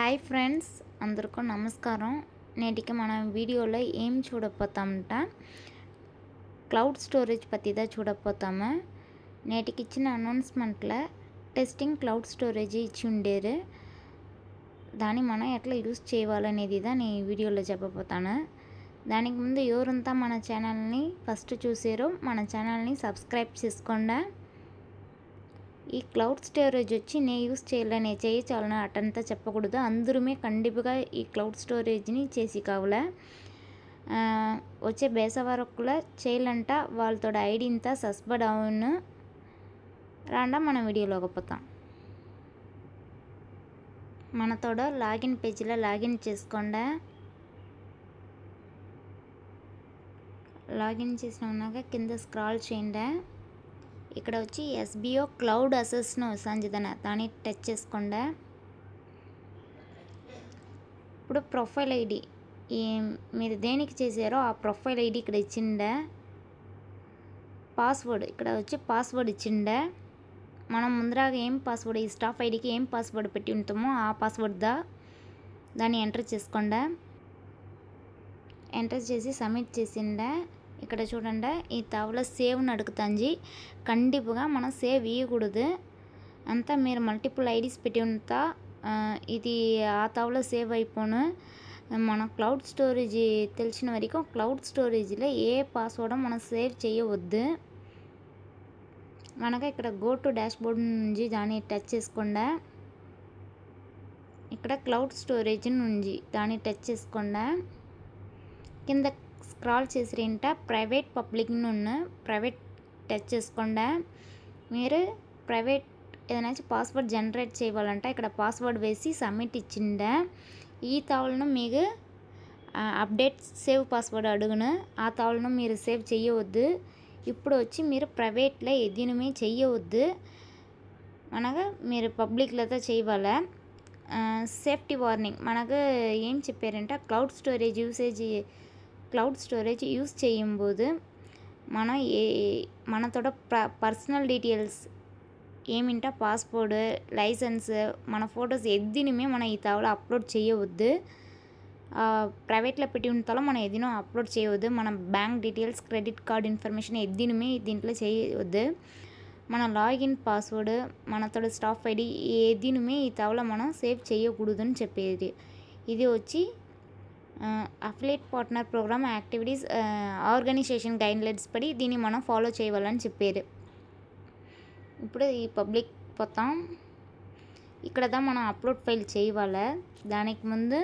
Hi friends, అందరికీ నమస్కారం. నేటికి మనం వీడియోలో ఏం చూడబోతామంట క్లౌడ్ స్టోరేజ్ పற்றிదా చూడబోతాము. నేటికి ఇచ్చిన అనౌన్స్మెంట్లో టెస్టింగ్ క్లౌడ్ స్టోరేజ్ ఇచ్చి ఉండేరు. దాన్ని మనం ఎట్లా యూస్ చేయాలనేది నేను ఈ వీడియోలో చెప్పబోతాను. దానికి ముందు ఎవరంతా మన ఛానల్ని ఫస్ట్ చూసారో మన ఛానల్ని సబ్స్క్రైబ్ చేసుకోండి. ఈ క్లౌడ్ స్టోరేజ్ వచ్చి నేను యూస్ చేయాలని చేయచాలని అటంతా చెప్పకూడదు. అందరమే కండిపుగా ఈ క్లౌడ్ స్టోరేజ్ని చేసి కావాలా వచ్చే బేసవరకుల చేయాలంట వాళ్ళతో ఐడి ఇంత సస్పెండ్ అవును రాండా మన వీడియోలోకి పోతాం. మనతోడ లాగిన్ పేజీలో లాగిన్ చేసుకోండి. లాగిన్ చేసినాక కింద స్క్రాల్ చేయండి. ఇక్కడ వచ్చి ఎస్బిఓ క్లౌడ్ అసెస్ను సంజిదన దాన్ని టచ్ చేసుకోండి. ఇప్పుడు ప్రొఫైల్ ఐడి మీరు దేనికి చేశారో ఆ ప్రొఫైల్ ఐడి ఇక్కడ ఇచ్చిండే. పాస్వర్డ్ ఇక్కడ వచ్చి పాస్వర్డ్ ఇచ్చిండే. మనం ముందరాగా ఏం పాస్వర్డ్ ఈ స్టాఫ్ ఐడికి ఏం పాస్వర్డ్ పెట్టి ఉంటామో ఆ పాస్వర్డ్ దాన్ని ఎంటర్ చేసుకోండి. ఎంటర్ చేసి సబ్మిట్ చేసిండే. ఇక్కడ చూడండి, ఈ తావులో సేవ్ని అడుగుతాంజి. కండిపుగా మనం సేవ్ ఇవ్వకూడదు. అంతా మీరు మల్టిపుల్ ఐడీస్ పెట్టి ఉంటా ఇది ఆ తావులో సేవ్ అయిపోను. మన క్లౌడ్ స్టోరేజ్ తెలిసిన వరకు క్లౌడ్ స్టోరేజ్లో ఏ పాస్వర్డ్ మనం సేవ్ చేయవద్దు. మనకు ఇక్కడ గో టు డాష్బోర్డ్ నుంచి దాన్ని టచ్ చేసుకోండి. ఇక్కడ క్లౌడ్ స్టోరేజ్ నుంచి దాన్ని టచ్ చేసుకోండి. కింద స్క్రాల్ చేసిరేంట ప్రైవేట్ పబ్లిక్ ఉన్న ప్రైవేట్ టచ్ చేసుకోండి. మీరు ప్రైవేట్ ఏదైనా పాస్వర్డ్ జనరేట్ చేయాలంటే ఇక్కడ పాస్వర్డ్ వేసి సబ్మిట్ ఇచ్చిండే. ఈ తావులను మీకు అప్డేట్ సేవ్ పాస్వర్డ్ అడుగును. ఆ తావులను మీరు సేవ్ చేయవద్దు. ఇప్పుడు వచ్చి మీరు ప్రైవేట్లో ఎదినమే చేయవద్దు. మనకు మీరు పబ్లిక్లతో చేయాలి. సేఫ్టీ వార్నింగ్ మనకు ఏం చెప్పారంటే క్లౌడ్ స్టోరేజ్ యూస్ చేయుம்போது మనం మనతోడ పర్సనల్ డీటెయిల్స్ ఏమింట పాస్పోర్ట్ లైసెన్స్ మన ఫొటోస్ ఎద్దినమే మనం ఈ తావలో అప్లోడ్ చేయవద్దు. ప్రైవేట్లో పెట్టి ఉంటాలో మనం ఎదినో అప్లోడ్ చేయవద్దు. మన bank details credit card information ఎద్దినమే దీంట్లో చేయవద్దు. మన లాగిన్ పాస్వర్డ్ మనతోడ స్టాఫ్ ఐడి ఏదినమే ఈ తావలో మనం సేవ్ చేయకూడదు అని చెప్పేది. ఇది వచ్చి affiliate partner programme activities organisation guidelines పడి దీన్ని మనం ఫాలో చేయాలని చెప్పారు. ఇప్పుడు ఈ పబ్లిక్ పోతాం. ఇక్కడ మనం అప్లోడ్ ఫైల్ చేయాలి. దానికి ముందు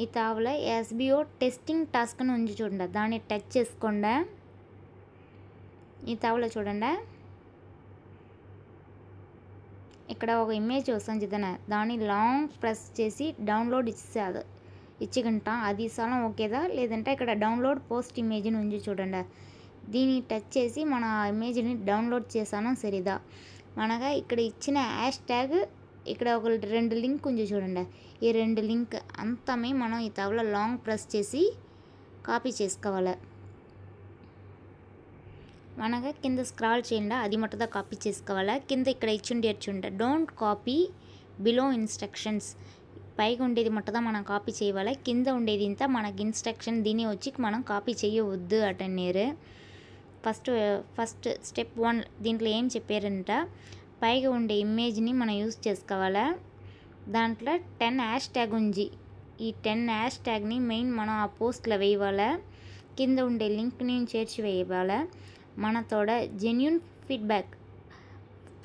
ఈ తావలో ఎస్బిఓ టెస్టింగ్ టాస్క్ నుంచి చూడండి, దాన్ని టచ్ చేసుకోండి. ఈ తావలో చూడండి, ఇక్కడ ఒక ఇమేజ్ వస్తుంది చూద్దాం. దాన్ని లాంగ్ ప్రెస్ చేసి డౌన్లోడ్ ఇచ్చిగంట అది సలం ఓకేదా లేదంటే ఇక్కడ డౌన్లోడ్ పోస్ట్ ఇమేజ్ నుంచి చూడండి. దీన్ని టచ్ చేసి మన ఇమేజ్ని డౌన్లోడ్ చేసాను సరిదా. మనగా ఇక్కడ ఇచ్చిన హ్యాష్ ట్యాగ్ ఇక్కడ ఒక 2 లింక్ ఉంది చూడండి. ఈ 2 లింక్ అంతమే మనం ఈ తావలో లాంగ్ ప్రెస్ చేసి కాపీ చేసుకోవాలి. మనగా కింద స్క్రాల్ చేయండి, అది మట్టుదా కాపీ చేసుకోవాలి. కింద ఇక్కడ ఇచ్చుండే డోంట్ కాపీ బిలో ఇన్స్ట్రక్షన్స్ పైగా ఉండేది మట్టుదా మనం కాపీ చేయాలి. కింద ఉండేది ఇంత మనకి ఇన్స్ట్రక్షన్ దీన్ని వచ్చి మనం కాపీ చేయవద్దు అటన్నారు. ఫస్ట్ స్టెప్ 1 దీంట్లో ఏం చెప్పారంట పైగా ఉండే ఇమేజ్ని మనం యూస్ చేసుకోవాలి. దాంట్లో 10 హ్యాష్ ట్యాగ్ ఉంది. ఈ 10 హ్యాష్ ట్యాగ్ని మెయిన్ మనం ఆ పోస్ట్లో వేయాలి. కింద ఉండే లింక్ని చేర్చి వేయాలి. మనతోడ జెన్యూన్ ఫీడ్బ్యాక్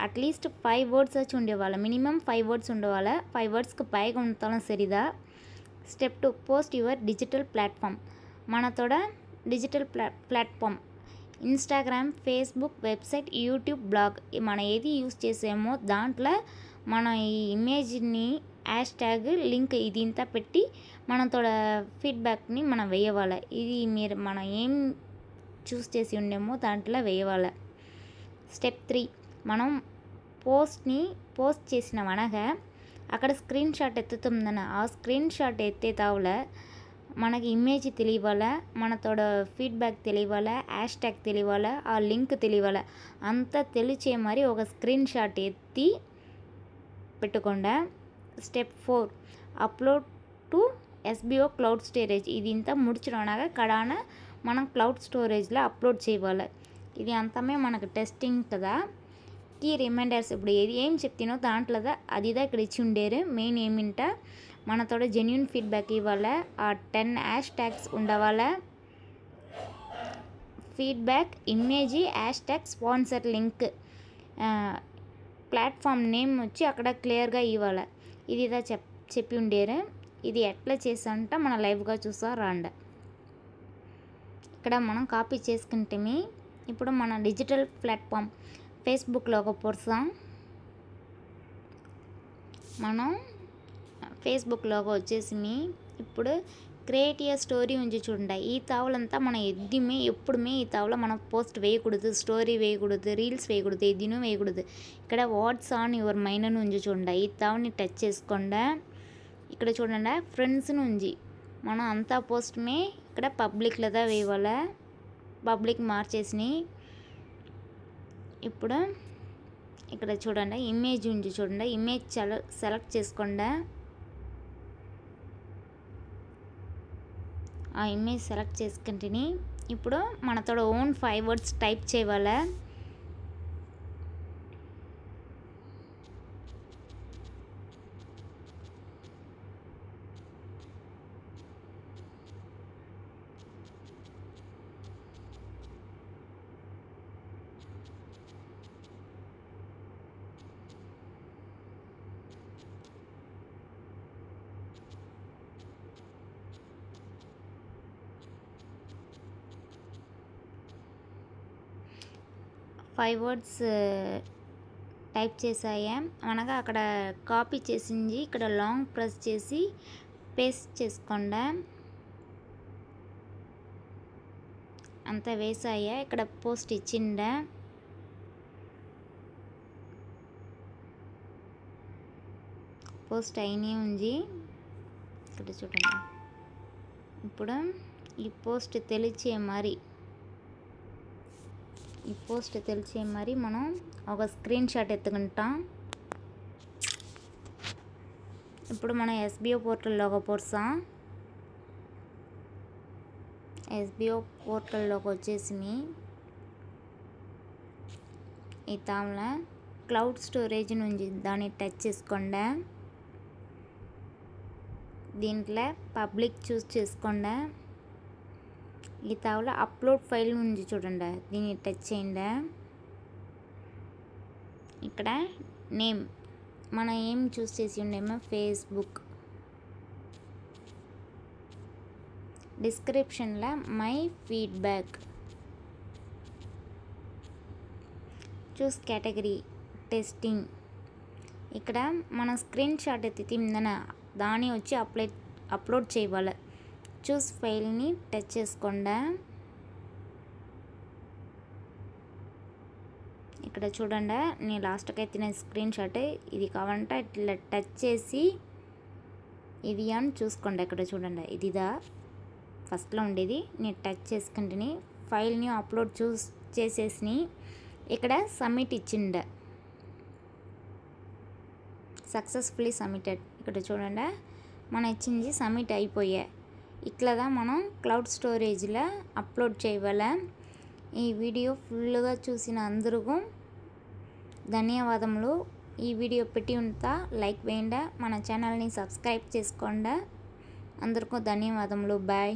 అట్లీస్ట్ 5 వర్డ్స్ వచ్చి ఉండేవాళ్ళ. Minimum 5 words ఉండేవాళ్ళ. 5 వర్డ్స్కి పైగా ఉంటాం సరిదా. Step 2 post your digital platform. మనతోడ digital platform Instagram, Facebook, website, YouTube, blog మనం ఏది యూస్ చేసామో దాంట్లో మన ఈ ఇమేజ్ని హ్యాష్ ట్యాగ్ లింక్ ఇది ఇంత పెట్టి మనతోడ ఫీడ్బ్యాక్ని మనం వేయవాలి. ఇది మనం ఏం చూస్ చేసి ఉండేమో దాంట్లో వేయవాలి. స్టెప్ 3 మనం పోస్ట్ చేసినాం అనగా అక్కడ స్క్రీన్ షాట్ ఎత్తుతుందన్న ఆ స్క్రీన్ షాట్ ఎత్తే తావుల మనకి ఇమేజ్ తెలియాలా, మనతోడ ఫీడ్బ్యాక్ తెలియాలా, హ్యాష్ ట్యాగ్ తెలియాలా, ఆ లింక్ తెలియాలా అంతా తెలిసే మరి ఒక స్క్రీన్ షాట్ ఎత్తి పెట్టుకోండి. Step 4 upload to SBO cloud storage. ఇది ఇంత ముడిచినగా కడాన మనం క్లౌడ్ స్టోరేజ్లో అప్లోడ్ చేయాలి. ఇది అంతమే మనకు టెస్టింగ్ కదా. కీ రిమైండర్స్ ఇప్పుడు ఏం చెప్తానో దాంట్లో అదిదా ఇక్కడ ఇచ్చి ఉండేరు. మెయిన్ ఏమింట మనతో జెన్యున్ ఫీడ్బ్యాక్ ఇవ్వాలి. ఆ 10 హ్యాష్ ట్యాగ్స్ ఉండవాలి. Feedback image hashtag sponsor link platform name వచ్చి అక్కడ క్లియర్గా ఇవ్వాలి. ఇది ఇదా చెప్పి ఉండేరు. ఇది ఎట్లా చేసామంటే మన లైవ్గా చూసా రాండ. ఇక్కడ మనం కాపీ చేసుకుంటే ఇప్పుడు మన డిజిటల్ ప్లాట్ఫామ్ ఫేస్బుక్లోకి పోర్సాం. మనం ఫేస్బుక్లోకి వచ్చేసి ఇప్పుడు క్రియేట్ ఏ స్టోరీ ఉంచి చూడండి. ఈ తావులంతా మనం ఎప్పుడుమే ఈ తావులో మనం పోస్ట్ వేయకూడదు, స్టోరీ వేయకూడదు, రీల్స్ వేయకూడదు, ఎదినూ వేయకూడదు. ఇక్కడ వాట్స్ ఆన్ యువర్ మైండ్ నుంచి చూడండి. ఈ తావుని టచ్ చేసుకోండి. ఇక్కడ చూడండి ఫ్రెండ్స్ నుంచి మనం అంతా పోస్ట్మే ఇక్కడ పబ్లిక్లో వేయాలి. పబ్లిక్ మార్చేసి ఇప్పుడు ఇక్కడ చూడండి ఇమేజ్ నుంచి చూడండి. ఇమేజ్ సెలెక్ట్ చేసుకోండి. ఆ ఇమేజ్ సెలెక్ట్ చేసుకుంటే ఇప్పుడు మనతో ఓన్ 5 వర్డ్స్ టైప్ చేయాలి. ఫైవ్ వర్డ్స్ టైప్ చేసాయా అనగా అక్కడ కాపీ చేసింది ఇక్కడ లాంగ్ ప్రెస్ చేసి పేస్ట్ చేసుకోండి. అంతా వేసాయా ఇక్కడ పోస్ట్ ఇచ్చిండ. పోస్ట్ అయినే ఉంది ఇక్కడ చూడండి. ఇప్పుడు ఈ పోస్ట్ తెలిసే మరి మనం ఒక స్క్రీన్ షాట్ ఎత్తుకుంటాం. ఇప్పుడు మనం ఎస్బిఓ పోర్టల్లోకి పోర్సాం. ఎస్బిఓ పోర్టల్లోకి వచ్చేసి ఈ తాముల క్లౌడ్ స్టోరేజ్ నుంచి దాన్ని టచ్ చేసుకోండి. దీంట్లో పబ్లిక్ చూస్ చేసుకోండి. ఈ తావులో అప్లోడ్ ఫైల్ నుంచి చూడండి. దీన్ని టచ్ చేయండి. ఇక్కడ నేమ్ మనం ఏం చూస్ చేసి ఉండేమో ఫేస్బుక్. డిస్క్రిప్షన్లో my feedback. Choose category testing. ఇక్కడ మనం స్క్రీన్ షాట్ ఎత్తిందన దాన్ని వచ్చి అప్లోడ్ చేయాలి. చూస్ ఫైల్ని టచ్ చేసుకోండి. ఇక్కడ చూడండి నేను లాస్ట్కి ఎత్తిన స్క్రీన్ షాట్ ఇది కావాలంటే ఇట్లా టచ్ చేసి ఇది అని చూసుకోండి. ఇక్కడ చూడండి ఇదిదా ఫస్ట్లో ఉండేది. నేను టచ్ చేసుకుంటే ఫైల్ని అప్లోడ్ చేసేసి ఇక్కడ సబ్మిట్ ఇచ్చిండ. Successfully submitted. ఇక్కడ చూడండి మనం ఇచ్చింది సబ్మిట్ అయిపోయాయి. ఇట్లాగా మనం క్లౌడ్ స్టోరేజ్లో అప్లోడ్ చేయాలి. ఈ వీడియో ఫుల్గా చూసిన అందరికీ ధన్యవాదములు. ఈ వీడియో పెట్టి ఉంటా లైక్ వేయండి. మన ఛానల్ని సబ్స్క్రైబ్ చేసుకోండి. అందరికీ ధన్యవాదములు. బాయ్.